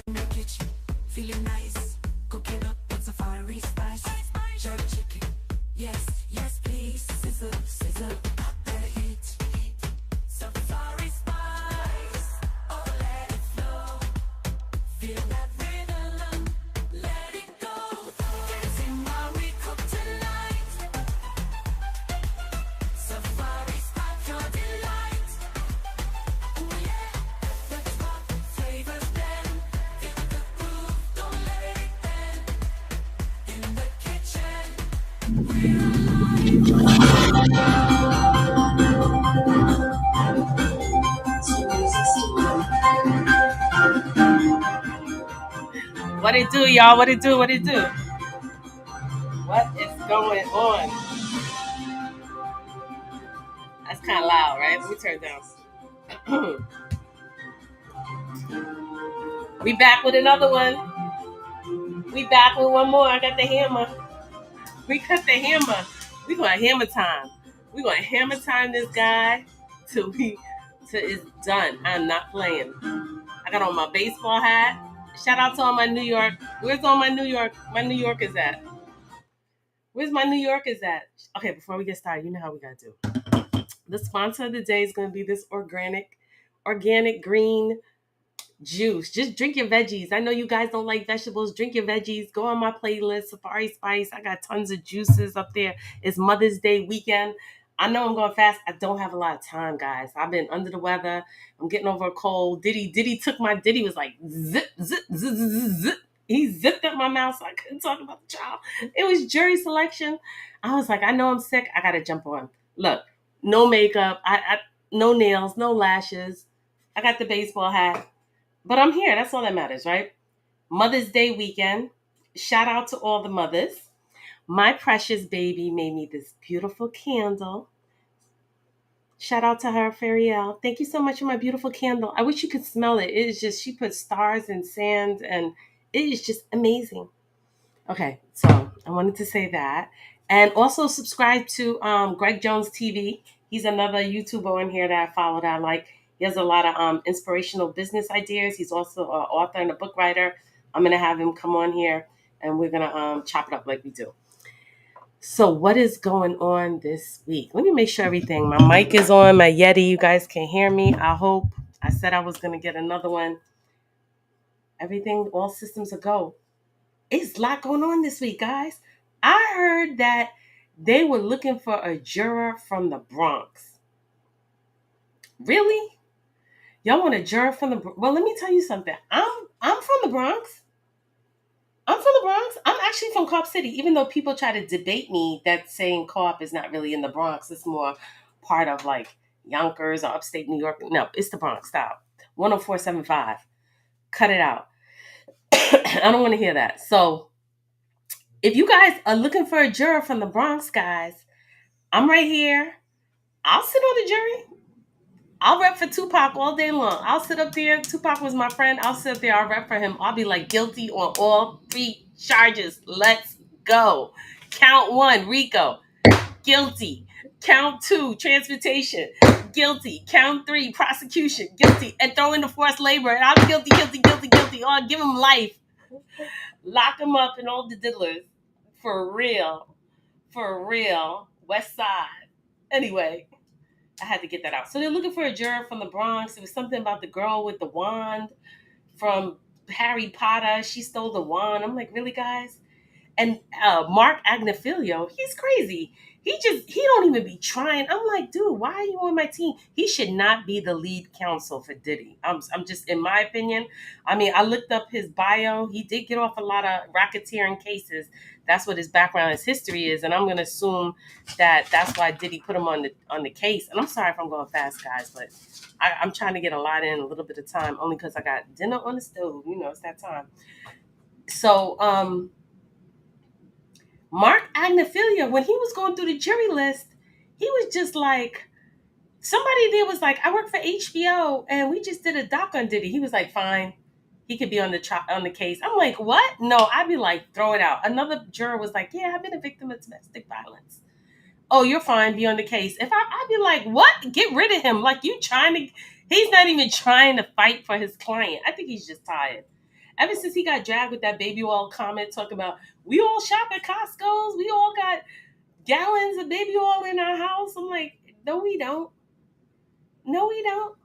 in the kitchen, feeling nice. Cooking up with safari spice. Jerk chicken, yes, yes please. Sizzle, sizzle, let it hit. Safari spice, oh let it flow. Feel that rhythm, let it go. Dancing while we cook tonight. Safari spice, your delight. Oh yeah, let's pop flavors blend. Feel the groove, don't let it bend. In the kitchen, we're What it do, y'all? What it do? What it do? What is going on? That's kind of loud, right? Let me turn it down. We back with another one. We back with one more. I got the hammer. We cut the hammer. We gonna hammer time. We gonna hammer time this guy till it's done. I'm not playing. I got on my baseball hat. Shout out to all my New York. Where's all my New York? My New Yorkers at? Where's my New Yorkers at? Okay, before we get started, you know how we gotta do. The sponsor of the day is gonna be this organic green juice. Just drink your veggies. I know you guys don't like vegetables. Drink your veggies. Go on my playlist, Safari Spice. I got tons of juices up there. It's Mother's Day weekend. I know I'm going fast. I don't have a lot of time, guys. I've been under the weather. I'm getting over a cold. Diddy was like zip, zip, zip, zip, zip. He zipped up my mouth so I couldn't talk about the child. It was jury selection. I was like, I know I'm sick. I gotta jump on. Look, no makeup. I no nails, no lashes. I got the baseball hat. But I'm here. That's all that matters, right? Mother's Day weekend. Shout out to all the mothers. My precious baby made me this beautiful candle. Shout out to her, Fariel. Thank you so much for my beautiful candle. I wish you could smell it. It is just, she put stars and sand, and it is just amazing. Okay, so I wanted to say that. And also subscribe to Greg Jones TV. He's another YouTuber in here that I follow that I like. He has a lot of inspirational business ideas. He's also an author and a book writer. I'm going to have him come on here and we're going to chop it up like we do. So what is going on this week? Let me make sure everything. My mic is on, my Yeti. You guys can hear me. I hope. I said I was going to get another one. Everything, all systems are go. It's a lot going on this week, guys. I heard that they were looking for a juror from the Bronx. Really? Y'all want a juror from the Bronx? Well, let me tell you something. I'm from the Bronx. I'm from the Bronx. I'm actually from Co-op City, even though people try to debate me that saying Co-op is not really in the Bronx. It's more part of like Yonkers or upstate New York. No, it's the Bronx. Stop. 104.75. Cut it out. I don't want to hear that. So if you guys are looking for a juror from the Bronx, guys, I'm right here. I'll sit on the jury. I'll rep for Tupac all day long. I'll sit up there. Tupac was my friend. I'll sit there. I'll rep for him. I'll be like guilty on all 3 charges. Let's go. Count 1, RICO. Guilty. Count 2, transportation. Guilty. Count 3, prosecution. Guilty. And throw in the forced labor. And I'm guilty, guilty, guilty, guilty. Oh, give him life. Lock him up and all the diddlers. For real. For real. West Side. Anyway, I had to get that out. So they're looking for a juror from the Bronx. It was something about the girl with the wand from Harry Potter. She stole the wand. I'm like, really, guys? And Mark Agnifilio, he's crazy. He don't even be trying. I'm like, dude, why are you on my team? He should not be the lead counsel for Diddy. I'm just, in my opinion. I mean, I looked up his bio. He did get off a lot of racketeering cases. That's what his background, his history is, and I'm gonna assume that that's why Diddy put him on the case. And I'm sorry if I'm going fast, guys, but I'm trying to get a lot in a little bit of time, only because I got dinner on the stove. You know, it's that time. So, Mark Agnifilio, when he was going through the jury list, he was just like, somebody there was like, I work for HBO and we just did a doc on Diddy. He was like, fine, he could be on the case. I'm like, what? No, I'd be like, throw it out. Another juror was like, yeah, I've been a victim of domestic violence. Oh, you're fine, be on the case. I'd be like, what? Get rid of him. Like, he's not even trying to fight for his client. I think he's just tired. Ever since he got dragged with that baby oil comment talking about we all shop at Costco's, we all got gallons of baby oil in our house. I'm like, no, we don't. No, we don't.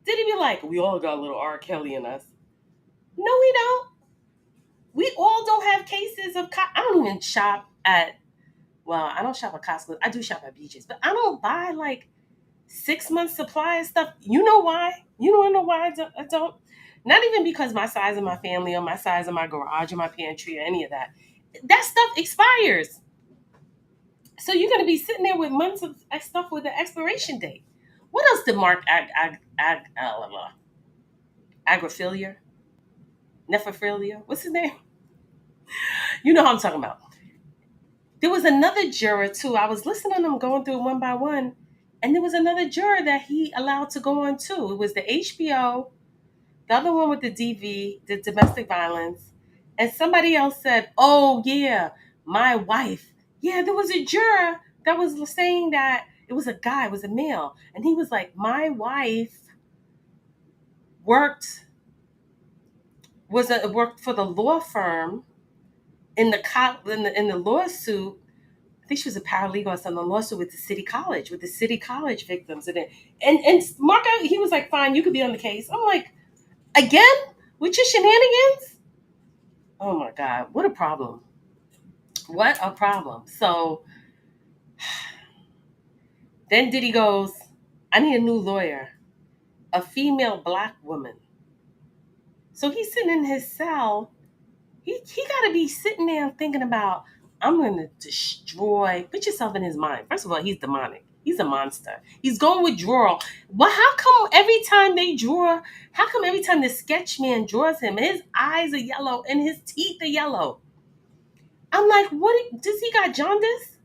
Did he be like, we all got a little R. Kelly in us? No, we don't. We all don't have cases of. I don't even shop at. Well, I don't shop at Costco. I do shop at beaches, but I don't buy like 6 months supply of stuff. You know why? You don't know why I don't. Not even because my size of my family or my size of my garage or my pantry or any of that. That stuff expires. So you're going to be sitting there with months of stuff with an expiration date. What else did Mark agrophilia? Neprophilia? What's his name? You know how I'm talking about. There was another juror too. I was listening to them going through one by one, and there was another juror that he allowed to go on too. It was the HBO, the other one with the DV, the domestic violence, and somebody else said, "Oh yeah, my wife." Yeah, there was a juror that was saying that it was a guy, it was a male, and he was like, "My wife worked worked for the law firm in the lawsuit. I think she was a paralegal or something, a lawsuit with the city college victims. And Mark, he was like, fine, you could be on the case. I'm like, again? With your shenanigans? Oh my God, what a problem. What a problem. So then Diddy goes, I need a new lawyer, a female black woman. So he's sitting in his cell. He got to be sitting there thinking about, I'm going to destroy. Put yourself in his mind. First of all, he's demonic. He's a monster. He's going withdrawal. Well, how come every time they draw, how come every time the sketch man draws him, his eyes are yellow and his teeth are yellow? I'm like, what? Does he got jaundice?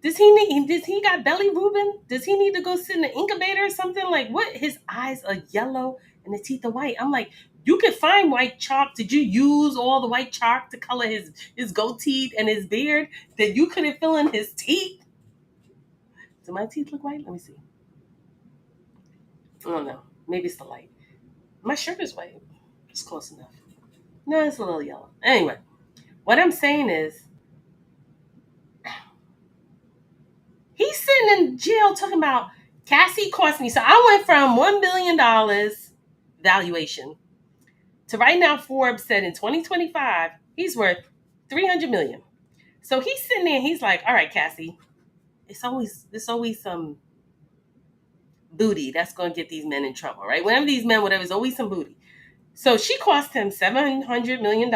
Does he got belly Reuben? Does he need to go sit in an incubator or something? Like what? His eyes are yellow and the teeth are white. I'm like, you could find white chalk. Did you use all the white chalk to color his goat teeth and his beard? That you couldn't fill in his teeth? Do my teeth look white? Let me see. I don't know. Maybe it's the light. My shirt is white. It's close enough. No, it's a little yellow. Anyway, what I'm saying is, he's sitting in jail talking about Cassie cost me. So I went from $1 billion valuation to right now Forbes said in 2025, he's worth 300 million. So he's sitting there, he's like, all right, Cassie, there's always some booty that's going to get these men in trouble, right? Whenever these men, whatever, there's always some booty. So she cost him $700 million.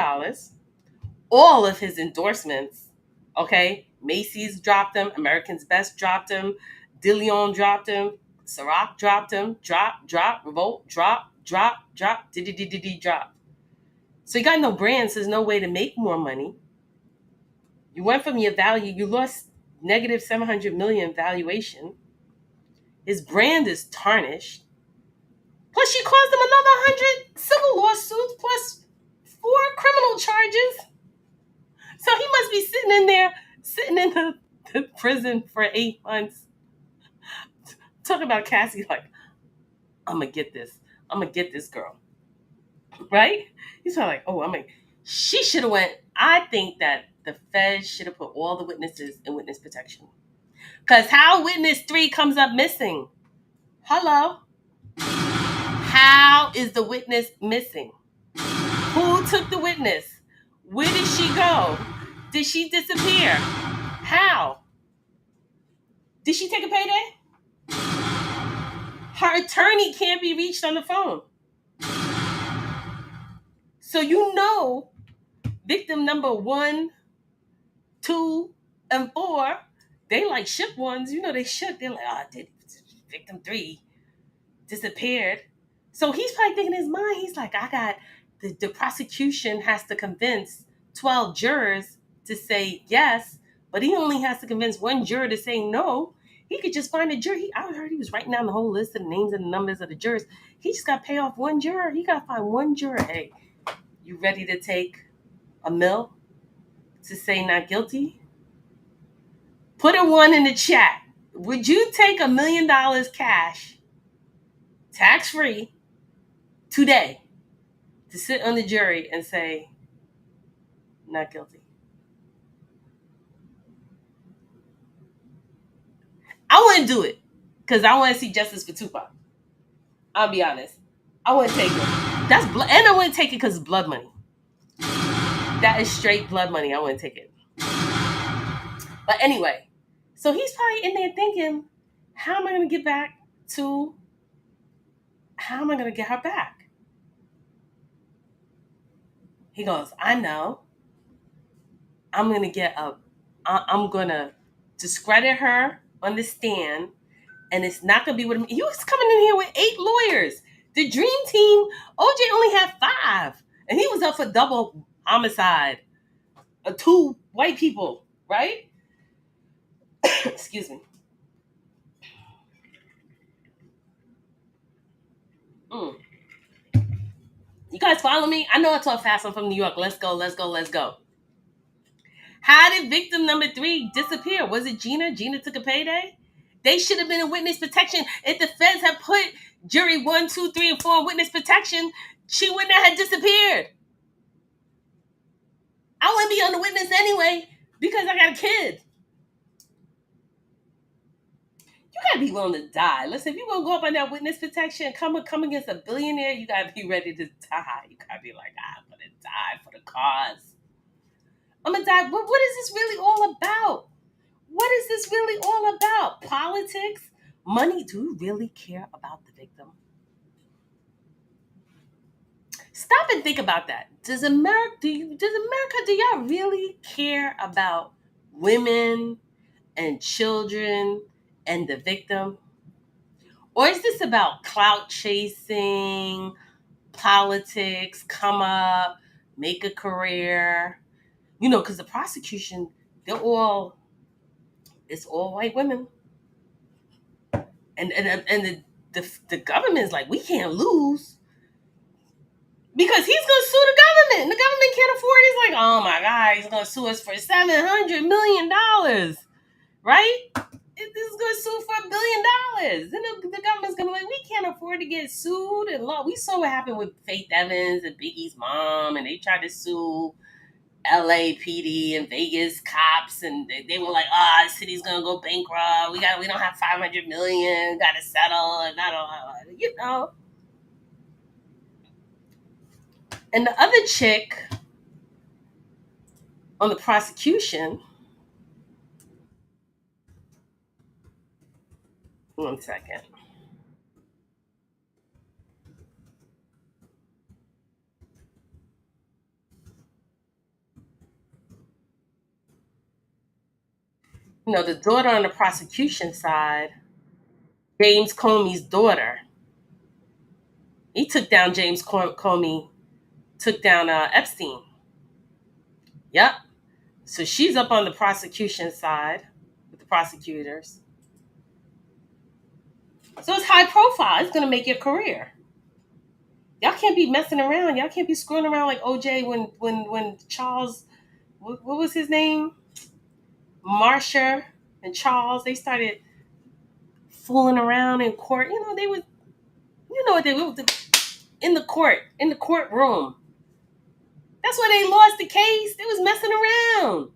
All of his endorsements, okay? Macy's dropped him, American's Best dropped him, DeLeon dropped him, Ciroc dropped him, drop, Revolt, drop, Diddy, drop. So you got no brands, so there's no way to make more money. You went from your value, you lost negative 700 million valuation. His brand is tarnished. Plus, she caused him another 100 civil lawsuits plus 4 criminal charges. So he must be sitting in the prison for 8 months. Talking about Cassie like, I'm gonna get this girl. Right? He's probably like, oh, she should have went. I think that the feds should have put all the witnesses in witness protection. Because how witness 3 comes up missing? Hello? How is the witness missing? Who took the witness? Where did she go? Did she disappear? How? Did she take a payday? Her attorney can't be reached on the phone. So you know, victim number 1, 2, and 4, they like ship ones. You know they shook. They're like, victim 3 disappeared. So he's probably thinking in his mind, he's like, I got the prosecution has to convince 12 jurors to say yes, but he only has to convince 1 juror to say no. He could just find a juror. I heard he was writing down the whole list of the names and the numbers of the jurors. He just got to pay off 1 juror. He got to find 1 juror. Hey, you ready to take a $1 to say not guilty? Put a 1 in the chat. Would you take $1 million cash, tax-free, today to sit on the jury and say, not guilty. I wouldn't do it because I want to see justice for Tupac. I'll be honest. I wouldn't take it. That's blood, and I wouldn't take it because it's blood money. That is straight blood money. I wouldn't take it. But anyway, so he's probably in there thinking, how am I going to get back to? How am I going to get her back? He goes, I know. I'm going to get a. I'm going to discredit her on the stand, and it's not going to be with him. He was coming in here with 8 lawyers. The dream team, OJ only had 5, and he was up for double homicide. 2 white people, right? Excuse me. Mm. You guys follow me? I know I talk fast. I'm from New York. Let's go, let's go, let's go. How did victim number 3 disappear? Was it Gina? Gina took a payday? They should have been in witness protection. If the feds had put jury 1, 2, 3, and 4 in witness protection, she wouldn't have disappeared. I wouldn't be on the witness anyway because I got a kid. You gotta be willing to die. Listen, if you gonna go up on that witness protection, come against a billionaire, you gotta be ready to die. You gotta be like, I'm gonna die for the cause. I'm gonna die. What is this really all about? What is this really all about? Politics? Money? Do you really care about the victim? Stop and think about that. Does America, do y'all really care about women and children and the victim? Or is this about clout chasing, politics, come up, make a career? You know, because the prosecution, it's all white women. And the government's like, we can't lose. Because he's going to sue the government. And the government can't afford it. He's like, oh my God, he's going to sue us for $700 million. Right? This is going to sue for $1 billion. Then the government's going to be like, we can't afford to get sued. And we saw what happened with Faith Evans and Biggie's mom. And they tried to sue LAPD and Vegas cops. And they were like, the city's going to go bankrupt. We don't have $500 million. Got to settle. And I don't, you know. And the other chick on the prosecution, one second. You know, the daughter on the prosecution side, James Comey's daughter, he took down James Comey, took down Epstein. Yep. So she's up on the prosecution side with the prosecutors. So it's high profile. It's going to make your career. Y'all can't be messing around. Y'all can't be screwing around like OJ when Charles, what was his name? Marsha and Charles, they started fooling around in court. You know, they would, you know what they would, in the courtroom. That's why they lost the case. They was messing around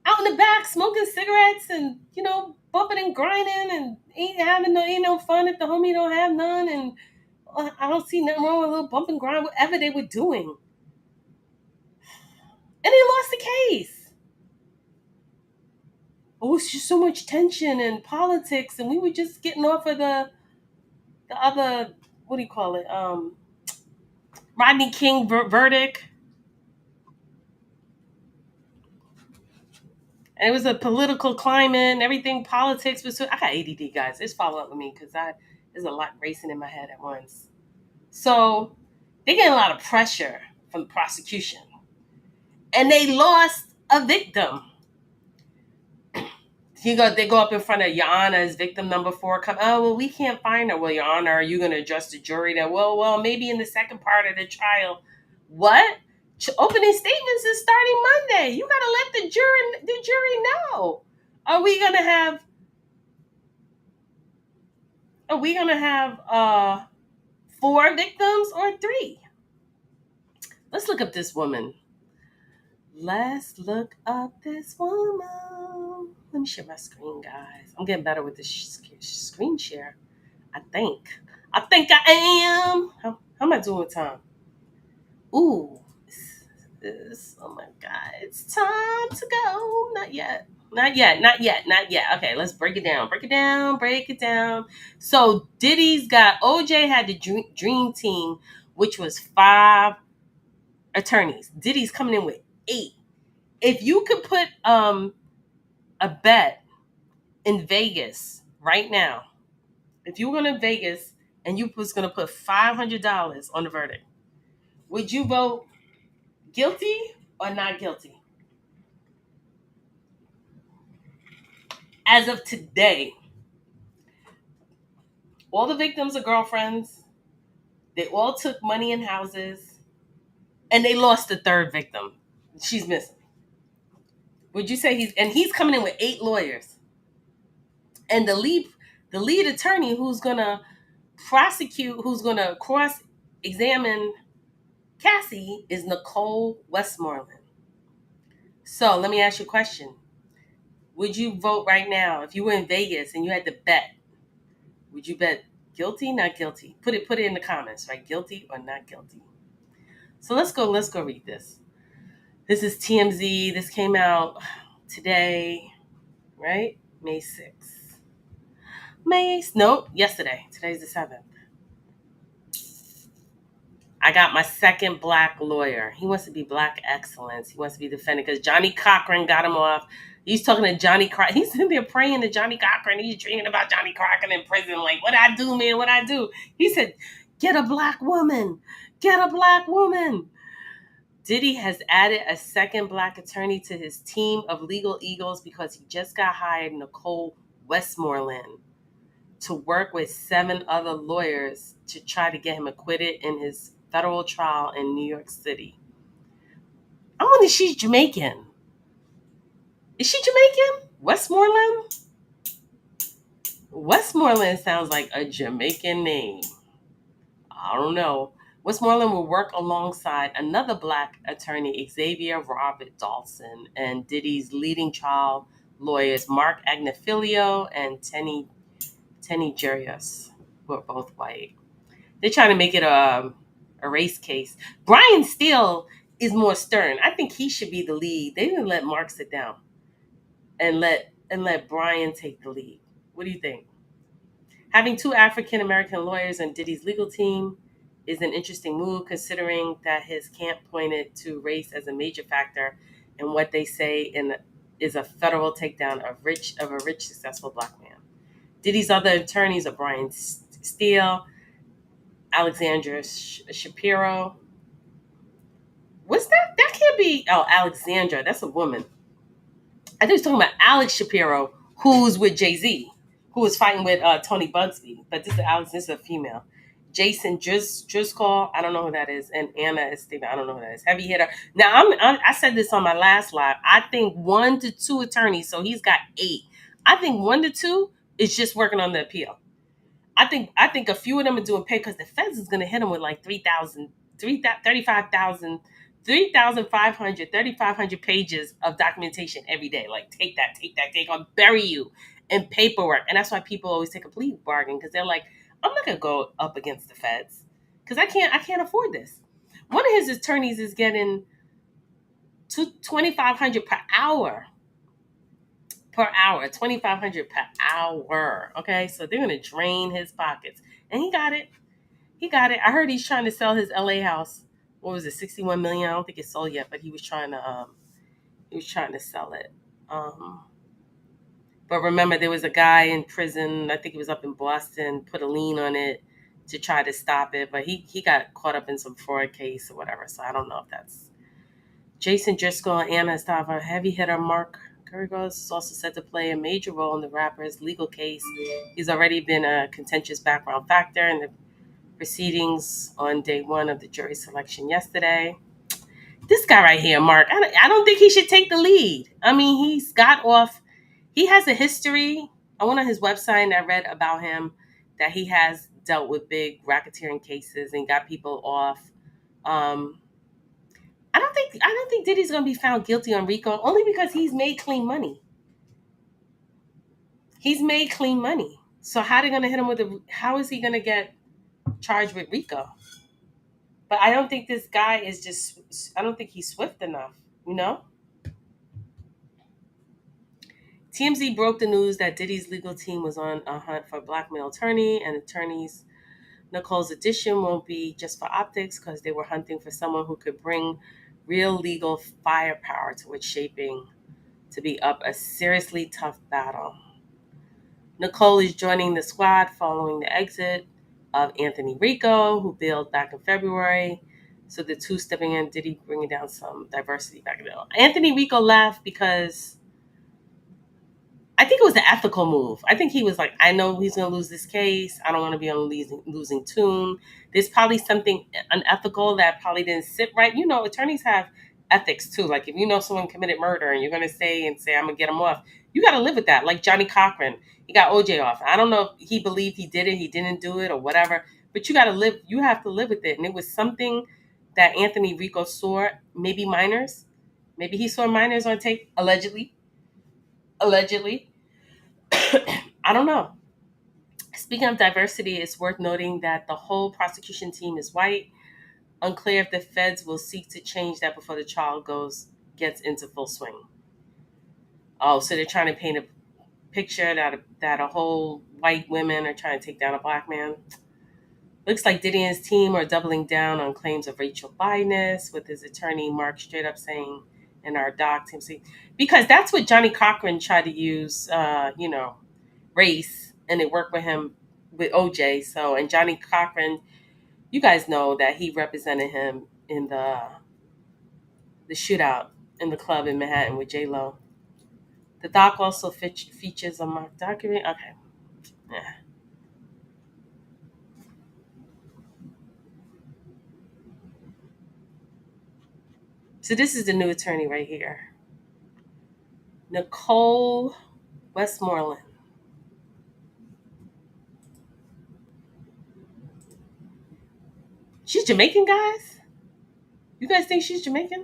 out in the back, smoking cigarettes and, you know, bumping and grinding and ain't no fun if the homie don't have none. And I don't see nothing wrong with a little bump and grind, whatever they were doing. And they lost the case. It was just so much tension and politics, and we were just getting off of the other, what do you call it? Rodney King verdict. And it was a political climate and everything. Politics was. I got ADD, guys. Just follow up with me because there's a lot racing in my head at once. So they get a lot of pressure from the prosecution, and they lost a victim. They go up in front of Your Honor as victim number 4. Well, we can't find her. Well, Your Honor, are you going to address the jury that? Well, maybe in the second part of the trial. What? Opening statements is starting Monday. You got to let the jury know. Are we gonna have 4 victims or 3? Let's look up this woman. Let's look up this woman. Let me share my screen, guys. I'm getting better with the screen share. I think. I think I am. How am I doing with time? Ooh. Oh my God. It's time to go. Not yet. Not yet. Not yet. Not yet. Okay, let's break it down. Break it down. Break it down. So Diddy's got OJ had the dream team, which was 5 attorneys. Diddy's coming in with 8. If you could put a bet in Vegas right now, if you were going to Vegas and you was going to put $500 on the verdict, would you vote guilty or not guilty? As of today, all the victims are girlfriends. They all took money in houses, and they lost the third victim. She's missing. Would you say he's coming in with 8 lawyers, and the lead attorney who's gonna prosecute, who's gonna cross examine Cassie is Nicole Westmoreland. So let me ask you a question. Would you vote right now if you were in Vegas and you had to bet? Would you bet guilty, not guilty? Put it in the comments, right? Guilty or not guilty? So let's go read this. This is TMZ. This came out today, right? May 6th. Yesterday. Today's the 7th. I got my second black lawyer. He wants to be black excellence. He wants to be defended because Johnny Cochran got him off. He's talking to Johnny Cochran. He's in there praying to Johnny Cochran. He's dreaming about Johnny Cochran in prison. Like, what I do, man? What I do? He said, get a black woman. Get a black woman. Diddy has added a second black attorney to his team of legal eagles because he just got hired Nicole Westmoreland to work with 7 other lawyers to try to get him acquitted in his federal trial in New York City. I wonder if she's Jamaican. Is she Jamaican? Westmoreland? Westmoreland sounds like a Jamaican name. I don't know. Westmoreland will work alongside another black attorney, Xavier Robert Dawson, and Diddy's leading trial lawyers, Mark Agnifilio and Tenny Jarius, who are both white. They're trying to make it a race case. Brian Steele is more stern. I think he should be the lead. They didn't let Mark sit down and let Brian take the lead. What do you think? Having 2 African American lawyers on Diddy's legal team is an interesting move, considering that his camp pointed to race as a major factor in what they say is a federal takedown of a rich, successful black man. Diddy's other attorneys are Brian Steele, Alexandra Shapiro. What's that? That can't be. Oh, Alexandra. That's a woman. I think he's talking about Alex Shapiro, who's with Jay-Z, who was fighting with Tony Bugsby. But this is a female. Jason Driscoll, I don't know who that is, and Anna Esteban, I don't know who that is. Heavy hitter. Now, I said this on my last live. I think 1 to 2 attorneys, so he's got 8. I think 1 to 2 is just working on the appeal. I think a few of them are doing pay because the feds is going to hit them with like 35,000 3,500 pages of documentation every day. Like, take that. They're going to bury you in paperwork. And that's why people always take a plea bargain, because they're like, I'm not going to go up against the feds because I can't afford this. One of his attorneys is getting $2,500 per hour. $2,500 per hour. Okay, so they're going to drain his pockets. And he got it. I heard he's trying to sell his LA house. What was it, 61 million? I don't think it's sold yet, but he was trying to sell it. But remember, there was a guy in prison, I think he was up in Boston, put a lien on it to try to stop it, but he got caught up in some fraud case or whatever, so I don't know if that's... Jason Driscoll and Anna Estava, heavy hitter Mark Kurgos is also said to play a major role in the rapper's legal case. He's already been a contentious background factor in the proceedings on day 1 of the jury selection yesterday. This guy right here, Mark, I don't think he should take the lead. I mean, he has a history. I went on his website and I read about him that he has dealt with big racketeering cases and got people off. I don't think Diddy's gonna be found guilty on RICO only because he's made clean money. He's made clean money. So how are they gonna hit him with how is he gonna get charged with RICO? But I don't think this guy is just I don't think he's swift enough, you know? TMZ broke the news that Diddy's legal team was on a hunt for a black male attorney, and attorneys Nicole's addition won't be just for optics because they were hunting for someone who could bring real legal firepower to what's shaping to be up a seriously tough battle. Nicole is joining the squad following the exit of Anthony Rico, who bailed back in February. So the two stepping in, Diddy bringing down some diversity back in there. Anthony Rico left because I think it was the ethical move. I think he was like, I know he's going to lose this case. I don't want to be on a losing tune. There's probably something unethical that probably didn't sit right. You know, attorneys have ethics too. Like if you know someone committed murder and you're going to say, I'm going to get him off, you got to live with that. Like Johnny Cochran, he got OJ off. I don't know if he believed he did it, he didn't do it or whatever, but you got to live. You have to live with it. And it was something that Anthony Rico saw, maybe minors. Maybe he saw minors on tape, allegedly. Allegedly. I don't know. Speaking of diversity, it's worth noting that the whole prosecution team is white. Unclear if the feds will seek to change that before the trial gets into full swing. Oh, so they're trying to paint a picture that a whole white women are trying to take down a black man. Looks like Diddy and his team are doubling down on claims of racial bias, with his attorney Mark straight up saying in our doc, because that's what Johnny Cochran tried to use, race, and it worked with him with OJ. So, and Johnny Cochran, you guys know that he represented him in the shootout in the club in Manhattan with J Lo. The doc also features a mock document. Okay, yeah. So this is the new attorney right here, Nicole Westmoreland. She's Jamaican, guys. You guys think she's Jamaican?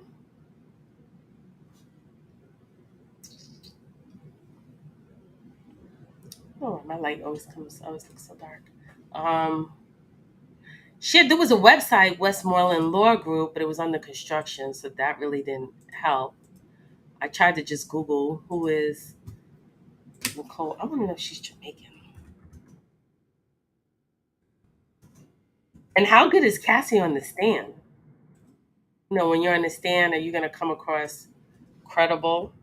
Oh, my light always looks so dark. Um, there was a website, Westmoreland Law Group, but it was under construction, so that really didn't help. I tried to just Google who is Nicole. I want to know if she's Jamaican. And how good is Cassie on the stand? When you're on the stand, are you going to come across credible?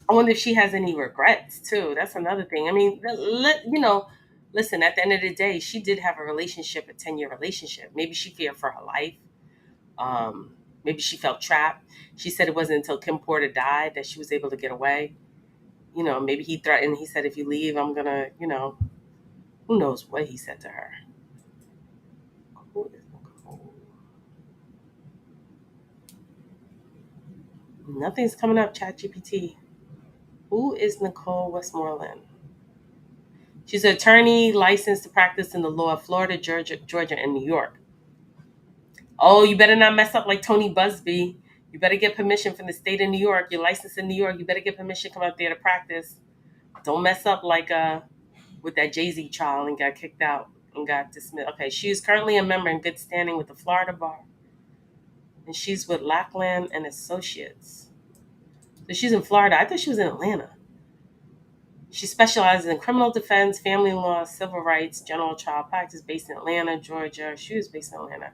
I wonder if she has any regrets too. That's another thing. I mean, listen. At the end of the day, she did have a 10-year relationship. Maybe she feared for her life. Maybe she felt trapped. She said it wasn't until Kim Porter died that she was able to get away. Maybe he threatened. He said, "If you leave, I'm gonna," who knows what he said to her. Who is Nicole? Nothing's coming up. ChatGPT. Who is Nicole Westmoreland? She's an attorney licensed to practice in the law of Florida, Georgia, and New York. Oh, you better not mess up like Tony Busby. You better get permission from the state of New York. You're licensed in New York. You better get permission to come out there to practice. Don't mess up like with that Jay-Z trial and got kicked out and got dismissed. Okay, she is currently a member in good standing with the Florida Bar. And she's with Lackland and Associates. So she's in Florida. I thought she was in Atlanta. She specializes in criminal defense, family law, civil rights, general child practice, based in Atlanta, Georgia. She was based in Atlanta.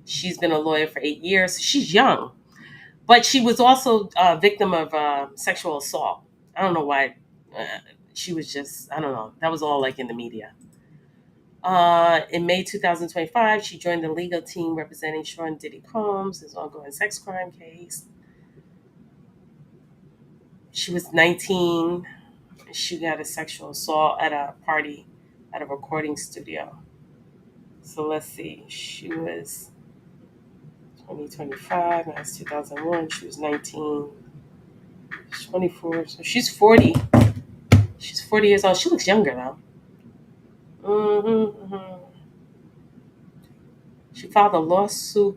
She's been a lawyer for 8 years. She's young, but she was also a victim of sexual assault. I don't know why. She was just, I don't know. That was all like in the media. In May 2025, she joined the legal team representing Sean Diddy Combs, his ongoing sex crime case. She was 19. She got a sexual assault at a party at a recording studio. So let's see. She was 2025. Now it's 2001. She was 19. She's 24. So she's 40. She's 40 years old. She looks younger though. She filed a lawsuit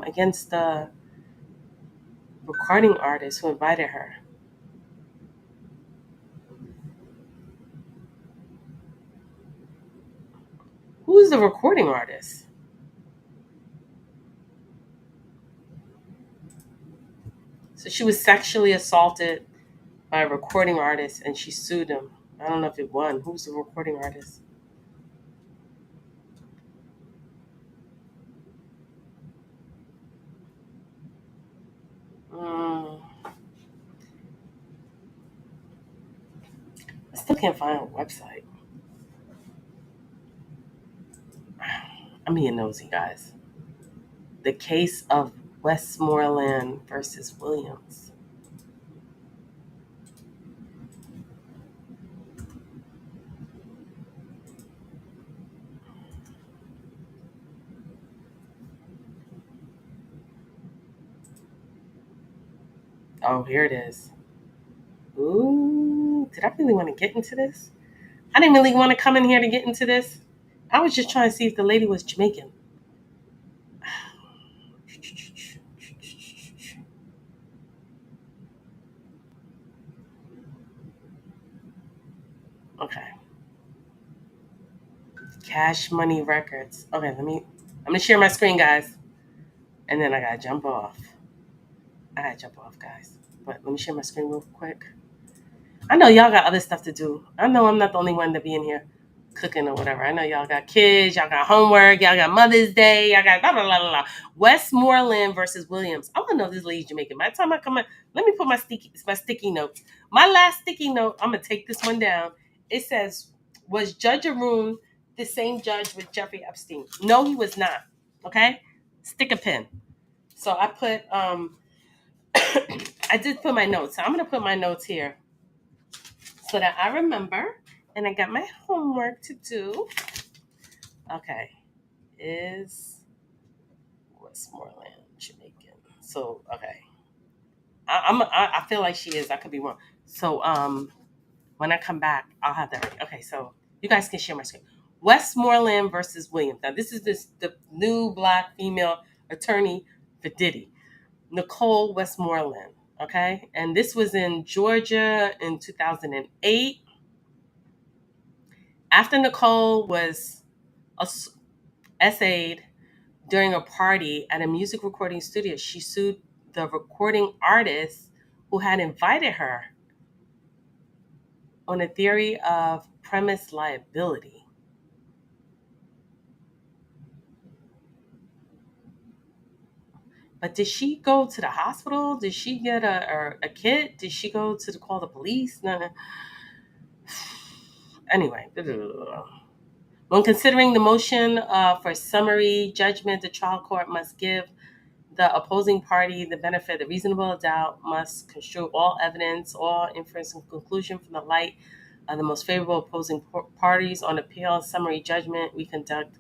against the recording artist who invited her. Who is the recording artist? So she was sexually assaulted by a recording artist and she sued him. I don't know if it won. Who's the recording artist? Mm, I still can't find a website. I'm being nosy, guys. The case of Westmoreland versus Williams. Oh, here it is. Ooh, did I really want to get into this? I didn't really want to come in here to get into this. I was just trying to see if the lady was Jamaican. Okay. Cash Money Records. Okay, I'm gonna share my screen, guys. And then I gotta jump off. Guys. But let me share my screen real quick. I know y'all got other stuff to do. I know I'm not the only one to be in here cooking or whatever. I know y'all got kids, y'all got homework, y'all got Mother's Day, y'all got blah blah blah blah blah. Westmoreland versus Williams. I want to know if this lady's Jamaican. By the time I come in, let me put my sticky notes. My last sticky note. I'm gonna take this one down. It says, "Was Judge Arun the same judge with Jeffrey Epstein?" No, he was not. Okay, stick a pin. So I put I did put my notes. So I'm gonna put my notes here so that I remember. And I got my homework to do. Okay, is Westmoreland Jamaican? So okay, I feel like she is. I could be wrong. So when I come back, I'll have that ready. Okay, so you guys can share my screen. Westmoreland versus Williams. Now this is the new black female attorney for Diddy, Nicole Westmoreland. Okay, and this was in Georgia in 2008. After Nicole was essayed during a party at a music recording studio, she sued the recording artist who had invited her on a theory of premise liability. But did she go to the hospital? Did she get a kit? Did she go to call the police? No. Anyway, when considering the motion for summary judgment, the trial court must give the opposing party the benefit of the reasonable doubt, must construe all evidence, all inference and conclusion from the light of the most favorable opposing parties. On appeal and summary judgment, we conduct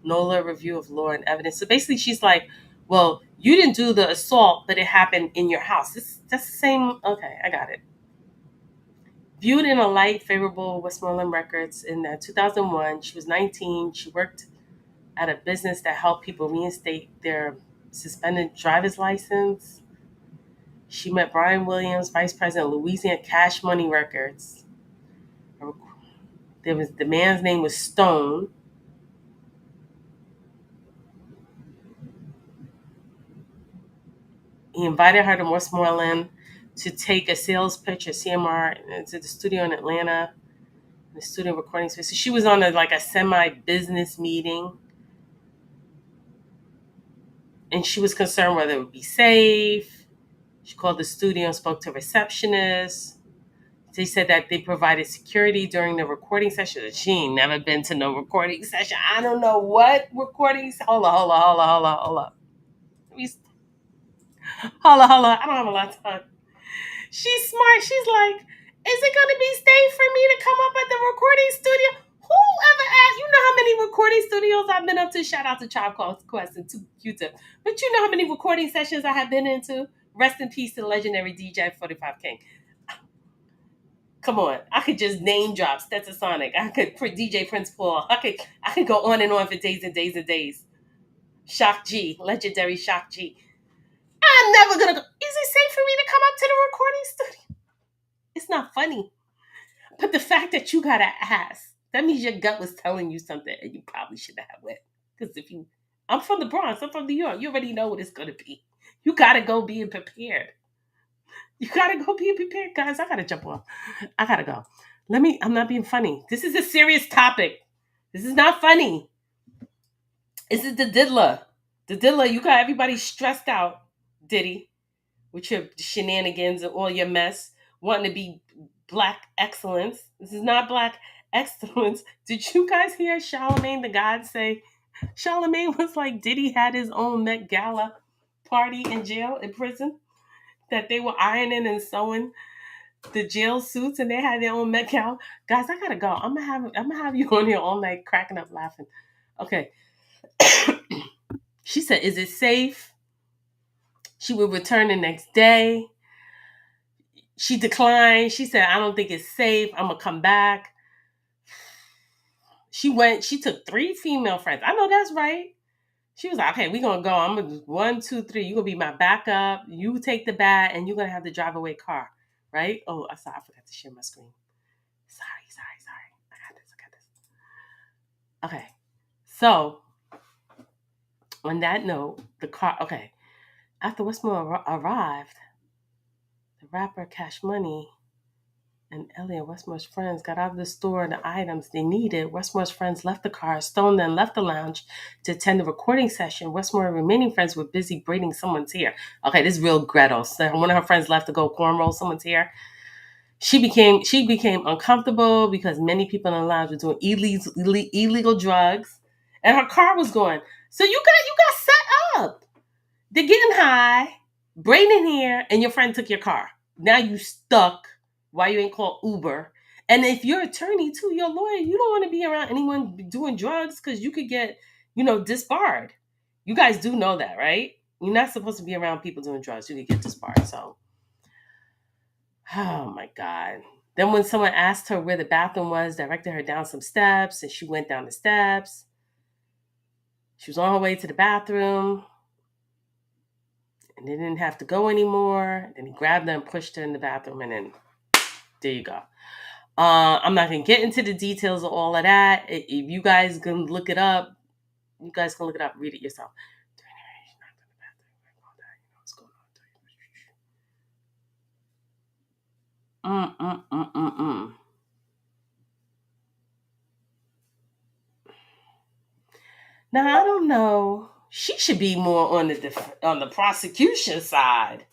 NOLA review of law and evidence. So basically, she's like, well, you didn't do the assault, but it happened in your house. That's the same. Okay, I got it. Viewed in a light favorable, Westmoreland Records in 2001, she was 19. She worked at a business that helped people reinstate their suspended driver's license. She met Brian Williams, vice president of Louisiana Cash Money Records. The man's name was Stone. He invited her to Westmoreland to take a sales pitch at CMR to the studio in Atlanta, the studio recording space. So she was on a semi-business meeting, and she was concerned whether it would be safe. She called the studio and spoke to a receptionist. They said that they provided security during the recording session. She ain't never been to no recording session. I don't know what recordings. Hold on. Hold on. I don't have a lot of time. She's smart. She's like, is it going to be safe for me to come up at the recording studio? Whoever asked? You know how many recording studios I've been up to? Shout out to Tribe Called Quest and to Q-Tip. But you know how many recording sessions I have been into? Rest in peace to the legendary DJ 45 King. Come on, I could just name drop Stetsasonic. I could DJ Prince Paul. I could go on and on for days and days and days. Shock G, legendary Shock G. I'm never gonna go. Is it safe for me to come up to the recording studio? It's not funny. But the fact that you gotta ask, that means your gut was telling you something and you probably shouldn't have went. Because if you, I'm from the Bronx, I'm from New York, you already know what it's gonna be. You gotta go being prepared. You gotta go being prepared, guys. I gotta jump off. I gotta go. I'm not being funny. This is a serious topic. This is not funny. This is the diddler. The diddler, you got everybody stressed out, Diddy, with your shenanigans and all your mess, wanting to be black excellence. This is not black excellence. Did you guys hear Charlemagne the God say? Charlemagne was like Diddy had his own Met Gala party in jail, in prison, that they were ironing and sewing the jail suits and they had their own Met Gala. Guys, I gotta go. I'm gonna have you on here all night cracking up laughing. Okay. She said, "Is it safe?" She would return the next day. She declined. She said, "I don't think it's safe. I'm gonna come back." She took 3 female friends. I know that's right. She was like, "Okay, we're gonna go. I'm gonna do 1, 2, 3. You're gonna be my backup. You take the bat and you're gonna have the drive away car. Right?" Oh, I forgot to share my screen. Sorry. I got this. Okay. So on that note, the car, okay. After Westmore arrived, the rapper Cash Money and Elliot, Westmore's friends, got out of the store the items they needed. Westmore's friends left the car. Stone then left the lounge to attend the recording session. Westmore and remaining friends were busy braiding someone's hair. Okay, this is real Gretel. So one of her friends left to go cornroll someone's hair. She became uncomfortable because many people in the lounge were doing illegal drugs, and her car was going. So you got set up. They're getting high, braiding hair, and your friend took your car. Now you stuck. Why you ain't called Uber? And if you're attorney too, you're a lawyer, you don't want to be around anyone doing drugs because you could get, disbarred. You guys do know that, right? You're not supposed to be around people doing drugs. You could get disbarred. So, oh my God. Then when someone asked her where the bathroom was, directed her down some steps, and she went down the steps. She was on her way to the bathroom. And they didn't have to go anymore. Then he grabbed her and pushed her in the bathroom, and then there you go. I'm not going to get into the details of all of that. If you guys can look it up, read it yourself. Now, I don't know. She should be more on the prosecution side,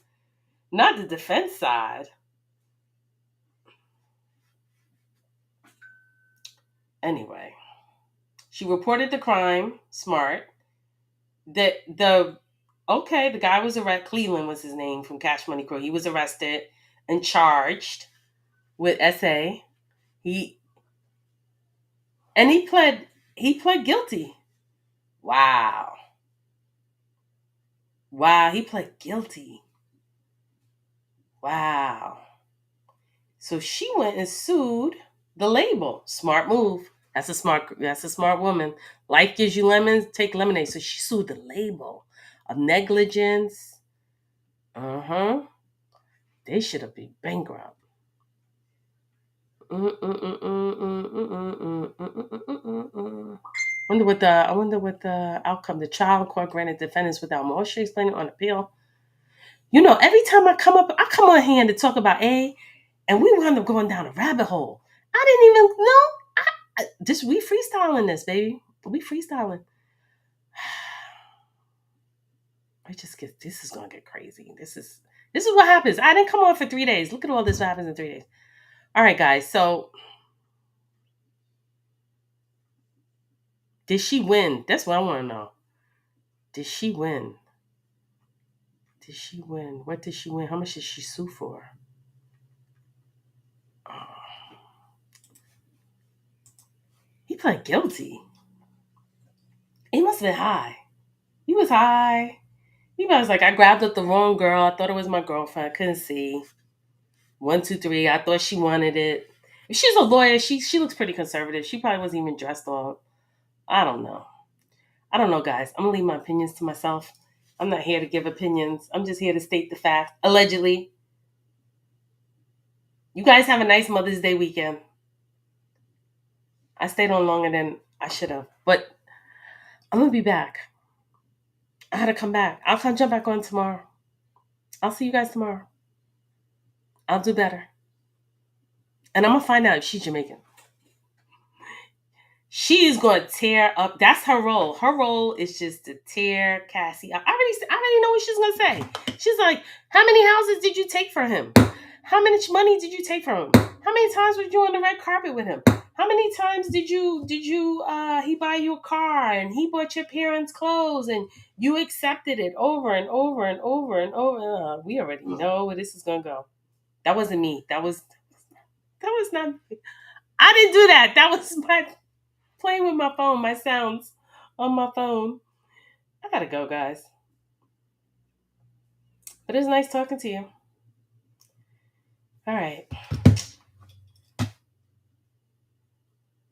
not the defense side. Anyway, she reported the crime. Smart. The guy was arrested. Cleveland was his name from Cash Money Crew. He was arrested and charged with SA. He pled guilty. Wow. He pled guilty. Wow. So she went and sued the label. Smart move. That's a smart woman. Life gives you lemons, take lemonade. So she sued the label of negligence. They should have been bankrupt. I wonder what the outcome. The child court granted defendants without motion explaining on appeal. Every time I come on here to talk about A, and we wound up going down a rabbit hole. I didn't even know. We freestyling this, baby. We freestyling. This is gonna get crazy. This is what happens. I didn't come on for 3 days. Look at all this happens in 3 days. All right, guys. So did she win? That's what I want to know. Did she win? What did she win? How much did she sue for? He pled guilty. He must have been high. He was high. He was like, I grabbed up the wrong girl. I thought it was my girlfriend. I couldn't see. 1, 2, 3. I thought she wanted it. If she's a lawyer, she looks pretty conservative. She probably wasn't even dressed all. I don't know. I don't know, guys. I'm gonna leave my opinions to myself. I'm not here to give opinions. I'm just here to state the fact. Allegedly. You guys have a nice Mother's Day weekend. I stayed on longer than I should have. But I'm gonna be back. I had to come back. I'll come jump back on tomorrow. I'll see you guys tomorrow. I'll do better. And I'm gonna find out if she's Jamaican. She is going to tear up. That's her role. Her role is just to tear Cassie up. I already know what she's going to say. She's like, how many houses did you take from him? How much money did you take from him? How many times were you on the red carpet with him? How many times did he buy you a car and he bought your parents clothes and you accepted it over and over and over and over? We already know where this is going to go. That wasn't me. That was not, I didn't do that. That was my playing with my phone, my sounds on my phone. I gotta go, guys. But it was nice talking to you. All right.